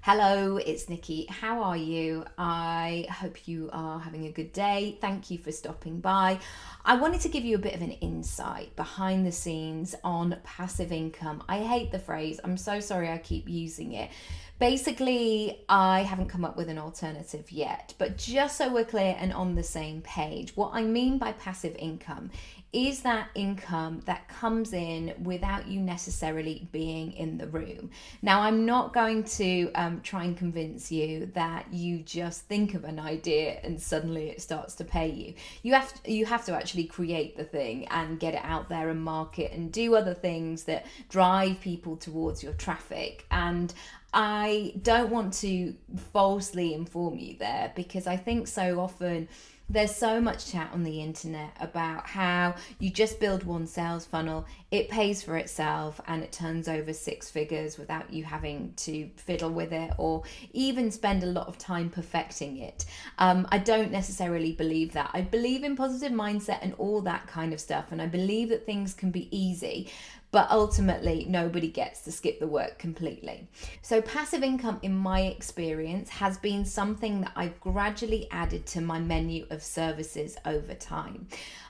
Hello, it's Nikki. How are you? I hope you are having a good day. Thank you for stopping by. I wanted to give you a bit of an insight behind the scenes on passive income. I hate the phrase. I'm so sorry I keep using it. Basically, I haven't come up with an alternative yet, but just so we're clear and on the same page, what I mean by passive income is that income that comes in without you necessarily being in the room. Now, I'm not going to try and convince you that you just think of an idea and suddenly it starts to pay you. You have to actually create the thing and get it out there and market and do other things that drive people towards your traffic. And I don't want to falsely inform you there, because I think so often there's so much chat on the internet about how you just build one sales funnel, it pays for itself, and it turns over six figures without you having to fiddle with it or even spend a lot of time perfecting it. I don't necessarily believe that. I believe in positive mindset and all that kind of stuff, and I believe that things can be easy. But ultimately, nobody gets to skip the work completely. So passive income, in my experience, has been something that I've gradually added to my menu of services over time.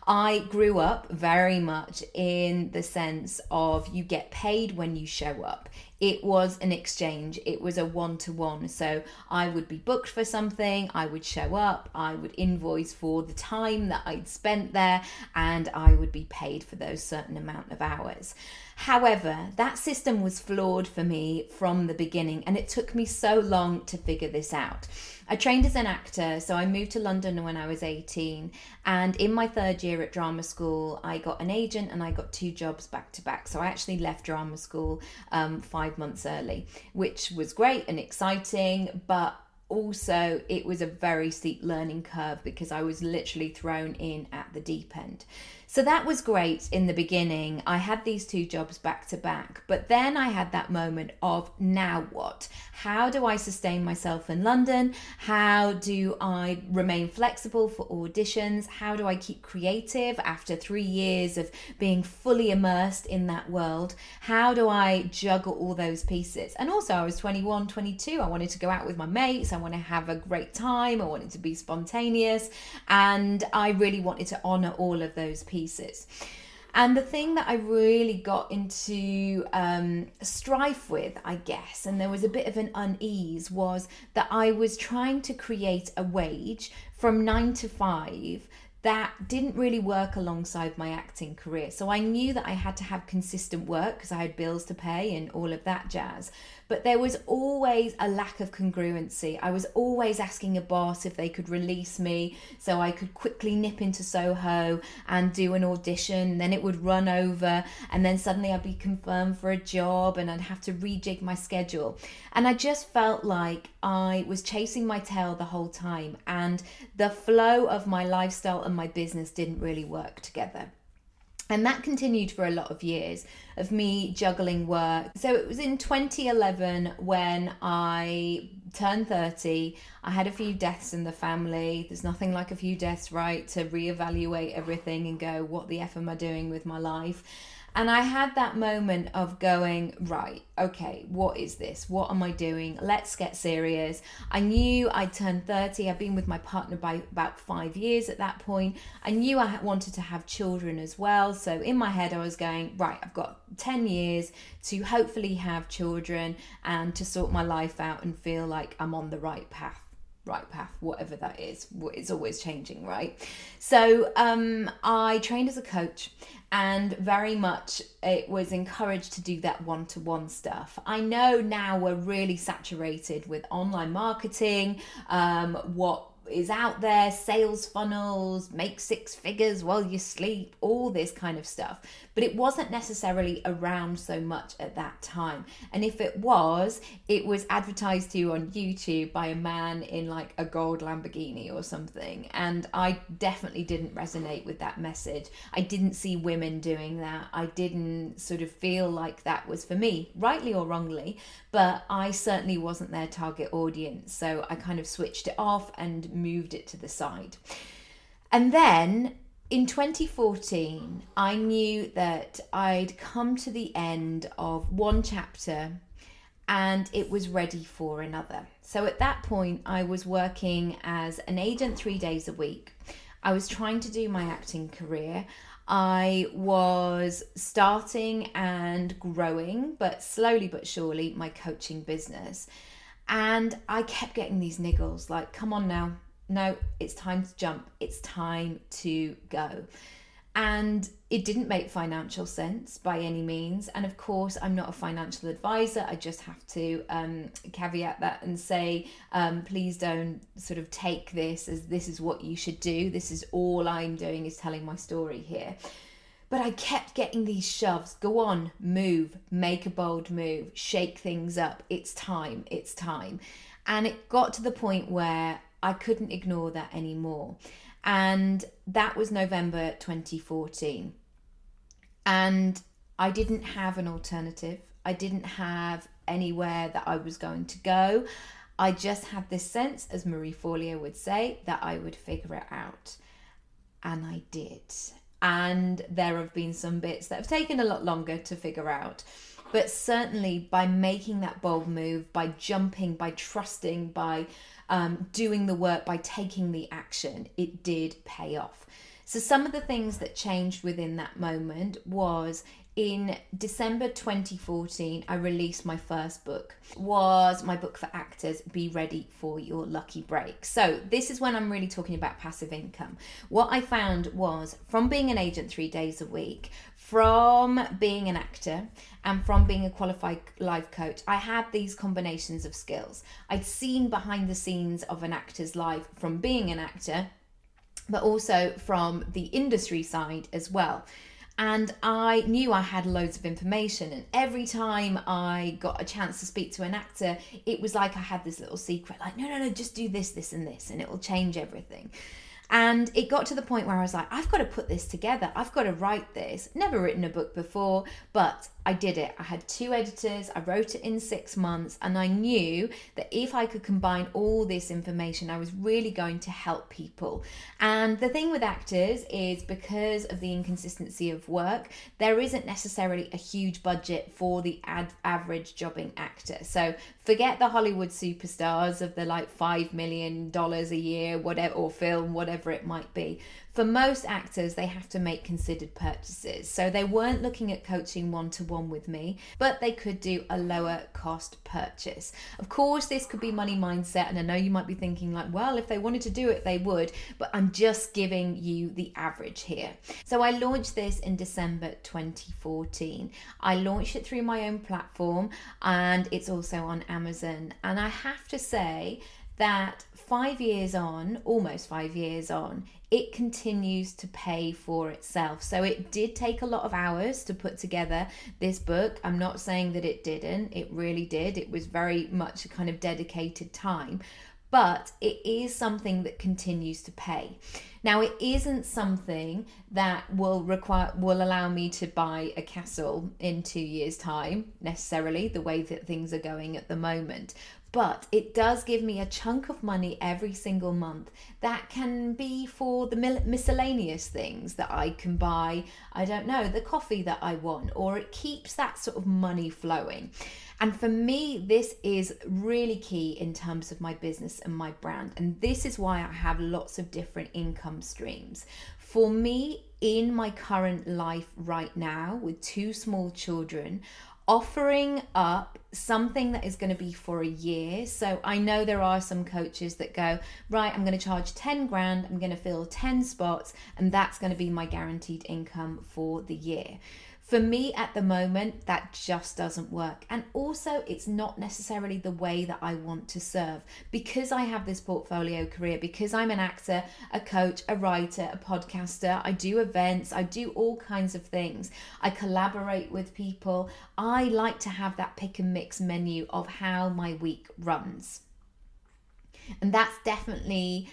I grew up very much in the sense of you get paid when you show up. It was an exchange. It was a one-to-one. So I would be booked for something, I would show up, I would invoice for the time that I'd spent there, and I would be paid for those certain amount of hours. However, that system was flawed for me from the beginning, and it took me so long to figure this out. I trained as an actor, so I moved to London when I was 18, and in my third year at drama school, I got an agent and I got two jobs back to back. So I actually left drama school 5 months early, which was great and exciting, but also it was a very steep learning curve because I was literally thrown in at the deep end. So that was great in the beginning. I had these two jobs back to back, but then I had that moment of, now what? How do I sustain myself in London? How do I remain flexible for auditions? How do I keep creative after 3 years of being fully immersed in that world? How do I juggle all those pieces? And also, I was 21, 22. I wanted to go out with my mates. I want to have a great time. I wanted to be spontaneous. And I really wanted to honor all of those pieces. And the thing that I really got into strife with, I guess, and there was a bit of an unease, was that I was trying to create a wage from 9 to 5 that didn't really work alongside my acting career. So I knew that I had to have consistent work because I had bills to pay and all of that jazz. But there was always a lack of congruency. I was always asking a boss if they could release me so I could quickly nip into Soho and do an audition. Then it would run over, and then suddenly I'd be confirmed for a job and I'd have to rejig my schedule. And I just felt like I was chasing my tail the whole time, and the flow of my lifestyle and my business didn't really work together. And that continued for a lot of years of me juggling work. So it was in 2011 when I turned 30. I had a few deaths in the family. There's nothing like a few deaths, right, to reevaluate everything and go, what the F am I doing with my life? And I had that moment of going, right, okay, what is this? What am I doing? Let's get serious. I knew I'd turned 30. I've been with my partner by about 5 years at that point. I knew I wanted to have children as well. So in my head, I was going, right, I've got 10 years to hopefully have children and to sort my life out and feel like I'm on the right path, whatever that is. It's always changing, right? So I trained as a coach, and very much it was encouraged to do that one-to-one stuff. I know now we're really saturated with online marketing, what is out there, sales funnels, make six figures while you sleep, all this kind of stuff. But it wasn't necessarily around so much at that time. And if it was advertised to you on YouTube by a man in like a gold Lamborghini or something. And I definitely didn't resonate with that message. I didn't see women doing that. I didn't sort of feel like that was for me, rightly or wrongly, but I certainly wasn't their target audience. So I kind of switched it off and moved it to the side. And then in 2014, I knew that I'd come to the end of one chapter and it was ready for another. So at that point, I was working as an agent 3 days a week. I was trying to do my acting career. I was starting and growing, but slowly but surely, my coaching business. And I kept getting these niggles like, come on now. No, it's time to jump. It's time to go. And it didn't make financial sense by any means. And of course, I'm not a financial advisor. I just have to caveat that and say, please don't sort of take this as this is what you should do. This is all I'm doing is telling my story here. But I kept getting these shoves. Go on, move, make a bold move, shake things up. It's time, it's time. And it got to the point where I couldn't ignore that anymore. And that was November 2014. And I didn't have an alternative. I didn't have anywhere that I was going to go. I just had this sense, as Marie Forleo would say, that I would figure it out. And I did. And there have been some bits that have taken a lot longer to figure out. But certainly by making that bold move, by jumping, by trusting, by doing the work, by taking the action, it did pay off. So some of the things that changed within that moment was in December 2014, I released my first book. It was my book for actors, Be Ready for Your Lucky Break. So this is when I'm really talking about passive income. What I found was from being an agent 3 days a week, from being an actor, and from being a qualified life coach, I had these combinations of skills. I'd seen behind the scenes of an actor's life from being an actor, but also from the industry side as well. And I knew I had loads of information, and every time I got a chance to speak to an actor, it was like I had this little secret, like, no, just do this, this, and this, and it will change everything. And it got to the point where I was like, I've got to put this together. I've got to write this. Never written a book before, but I did it. I had 2 editors. I wrote it in 6 months. And I knew that if I could combine all this information, I was really going to help people. And the thing with actors is because of the inconsistency of work, there isn't necessarily a huge budget for the average jobbing actor. So forget the Hollywood superstars of the like $5 million a year, whatever, or film, whatever it might be. For most actors, they have to make considered purchases. So they weren't looking at coaching one-to-one with me, but they could do a lower cost purchase. Of course, this could be money mindset. And I know you might be thinking like, well, if they wanted to do it, they would. But I'm just giving you the average here. So I launched this in December 2014. I launched it through my own platform, and it's also on Amazon. And I have to say that 5 years on, almost 5 years on, it continues to pay for itself. So it did take a lot of hours to put together this book. I'm not saying that it didn't. It really did. It was very much a kind of dedicated time. But it is something that continues to pay. Now, it isn't something that will allow me to buy a castle in 2 years' time, necessarily, the way that things are going at the moment. But it does give me a chunk of money every single month that can be for the miscellaneous things that I can buy, I don't know, the coffee that I want, or it keeps that sort of money flowing. And for me, this is really key in terms of my business and my brand. And this is why I have lots of different income streams. For me, in my current life right now, with 2 small children, offering up something that is going to be for a year. So I know there are some coaches that go, right, I'm going to charge 10 grand, I'm going to fill 10 spots, and that's going to be my guaranteed income for the year. For me at the moment, that just doesn't work. And also, it's not necessarily the way that I want to serve. Because I have this portfolio career, because I'm an actor, a coach, a writer, a podcaster, I do events, I do all kinds of things. I collaborate with people. I like to have that pick and mix menu of how my week runs. And that's definitely...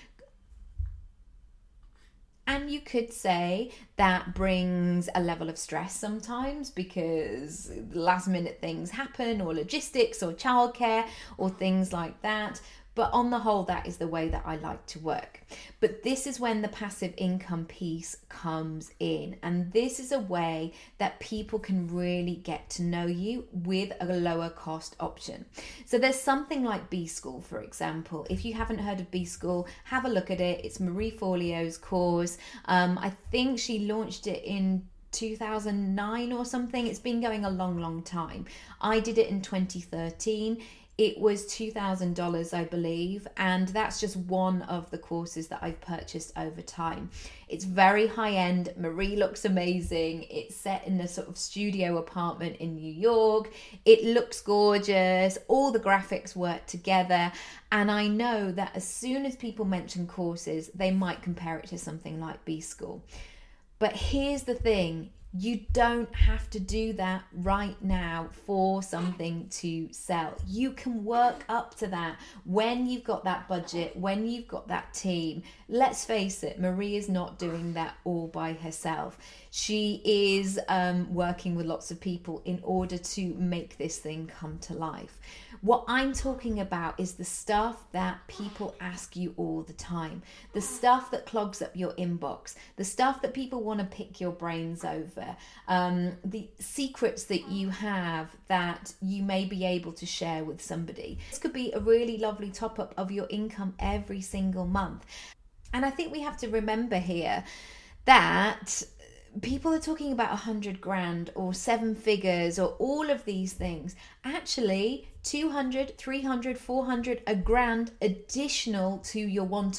And you could say that brings a level of stress sometimes because last minute things happen, or logistics or childcare or things like that. But on the whole, that is the way that I like to work. But this is when the passive income piece comes in. And this is a way that people can really get to know you with a lower cost option. So there's something like B School, for example. If you haven't heard of B School, have a look at it. It's Marie Forleo's course. I think she launched it in 2009 or something. It's been going a long time. I did it in 2013. It was $2,000, I believe, and that's just one of the courses that I've purchased over time. It's very high end. Marie looks amazing. It's set in a sort of studio apartment in New York. It looks gorgeous. All the graphics work together. And I know that as soon as people mention courses, they might compare it to something like B School. But here's the thing. You don't have to do that right now for something to sell. You can work up to that when you've got that budget, when you've got that team. Let's face it, Marie is not doing that all by herself. She is working with lots of people in order to make this thing come to life. What I'm talking about is the stuff that people ask you all the time, the stuff that clogs up your inbox, the stuff that people want to pick your brains over, the secrets that you have that you may be able to share with somebody. This could be a really lovely top up of your income every single month. And I think we have to remember here that people are talking about 100 grand or 7 figures or all of these things. Actually, 200, 300, 400, a grand additional to your one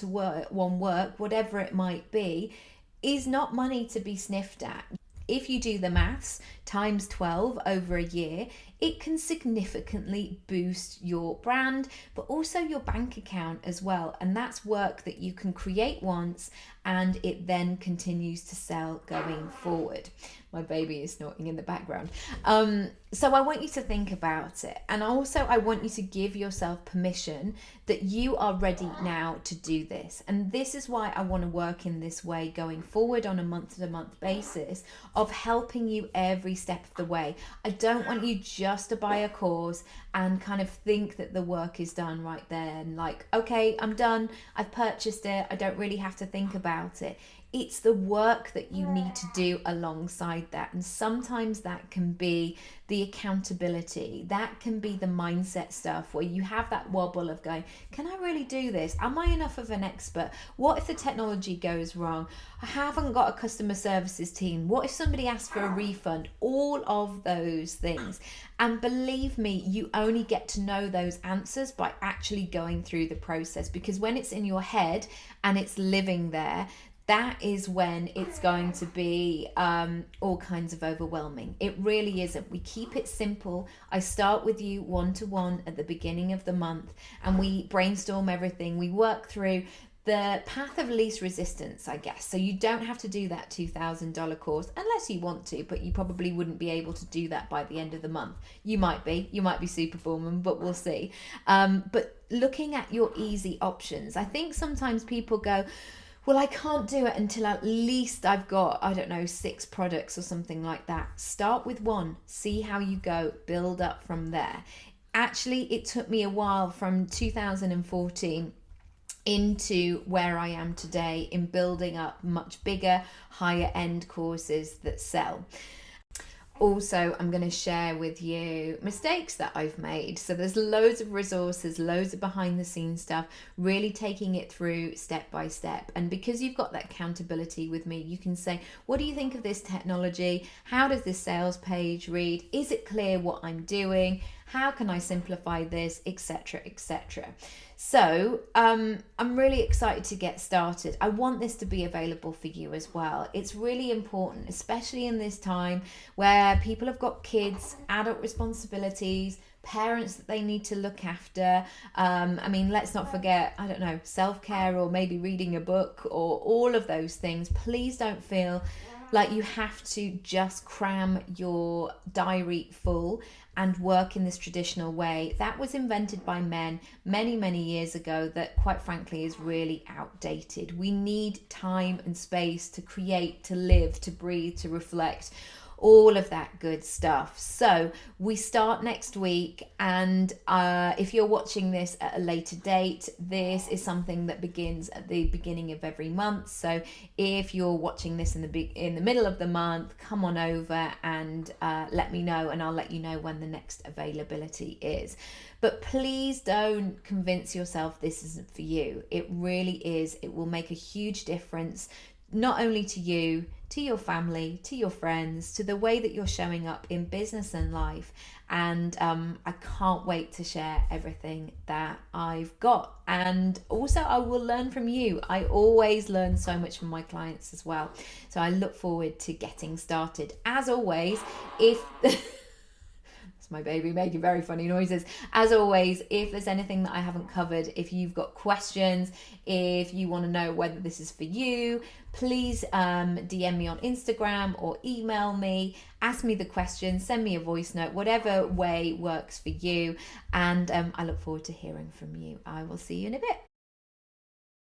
work, whatever it might be, is not money to be sniffed at. If you do the maths times 12 over a year, it can significantly boost your brand, but also your bank account as well. And that's work that you can create once and it then continues to sell going forward. My baby is snorting in the background. So I want you to think about it. And also I want you to give yourself permission that you are ready now to do this. And this is why I want to work in this way going forward on a month-to-month basis of helping you every step of the way. I don't want you just to buy a course and kind of think that the work is done right there and like, okay, I'm done. I've purchased it. I don't really have to think about it. It's the work that you need to do alongside that. And sometimes that can be the accountability. That can be the mindset stuff where you have that wobble of going, can I really do this? Am I enough of an expert? What if the technology goes wrong? I haven't got a customer services team. What if somebody asks for a refund? All of those things. And believe me, you only get to know those answers by actually going through the process, because when it's in your head and it's living there, that is when it's going to be all kinds of overwhelming. It really isn't. We keep it simple. I start with you one-to-one at the beginning of the month and we brainstorm everything. We work through the path of least resistance, I guess. So you don't have to do that $2,000 course unless you want to, but you probably wouldn't be able to do that by the end of the month. You might be Superwoman, but we'll see. But looking at your easy options, I think sometimes people go, well, I can't do it until at least I've got, 6 products or something like that. Start with one, see how you go, build up from there. Actually, it took me a while from 2014 into where I am today in building up much bigger, higher end courses that sell. Also, I'm going to share with you mistakes that I've made. So there's loads of resources, loads of behind the scenes stuff, really taking it through step by step. And because you've got that accountability with me, you can say, what do you think of this technology? How does this sales page read? Is it clear what I'm doing? How can I simplify this, etc., etc. So I'm really excited to get started. I want this to be available for you as well. It's really important, especially in this time where people have got kids, adult responsibilities, parents that they need to look after. Let's not forget, self-care or maybe reading a book or all of those things. Please don't feel like you have to just cram your diary full and work in this traditional way. That was invented by men many, many years ago that quite frankly is really outdated. We need time and space to create, to live, to breathe, to reflect. all of that good stuff. So we start next week, and if you're watching this at a later date, this is something that begins at the beginning of every month. So if you're watching this in the middle of the month, come on over and let me know, and I'll let you know when the next availability is. But please don't convince yourself this isn't for you. It really is. It will make a huge difference, not only to you, to your family, to your friends, to the way that you're showing up in business and life. And I can't wait to share everything that I've got. And also I will learn from you. I always learn so much from my clients as well. So I look forward to getting started. As always, if... my baby making very funny noises. As always, if there's anything that I haven't covered, if you've got questions, if you want to know whether this is for you, please DM me on Instagram or email me, ask me the question, send me a voice note, whatever way works for you. And I look forward to hearing from you. I will see you in a bit.